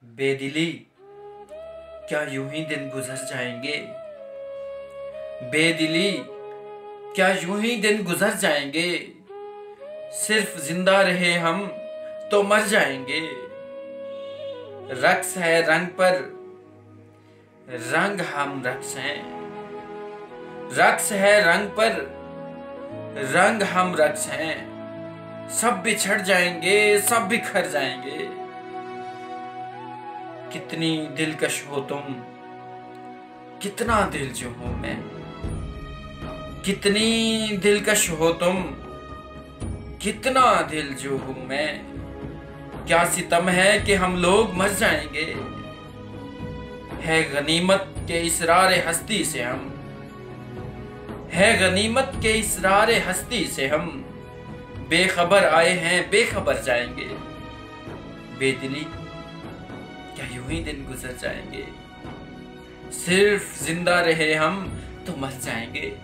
बेदिली, क्या यूं ही दिन गुजर जाएंगे। बेदिली, क्या यूं ही दिन गुजर जाएंगे। सिर्फ जिंदा रहे हम तो मर जाएंगे। रक्स है रंग पर, रंग हम रक्स हैं। रक्स है रंग पर, रंग हम रक्स हैं। सब बिछड़ जाएंगे, सब बिखर जाएंगे। कितनी दिलकश हो तुम, कितना दिल जो हूं मैं। कितनी दिलकश हो तुम, कितना दिल जो हूं मैं। क्या सितम है कि हम लोग मर जाएंगे। है गनीमत के इसरार हस्ती से हम, है गनीमत के इसरार हस्ती से हम। बेखबर आए हैं बेखबर जाएंगे। बेदिली, क्या यूं ही दिन गुजर जाएंगे। सिर्फ जिंदा रहे हम तो मर जाएंगे।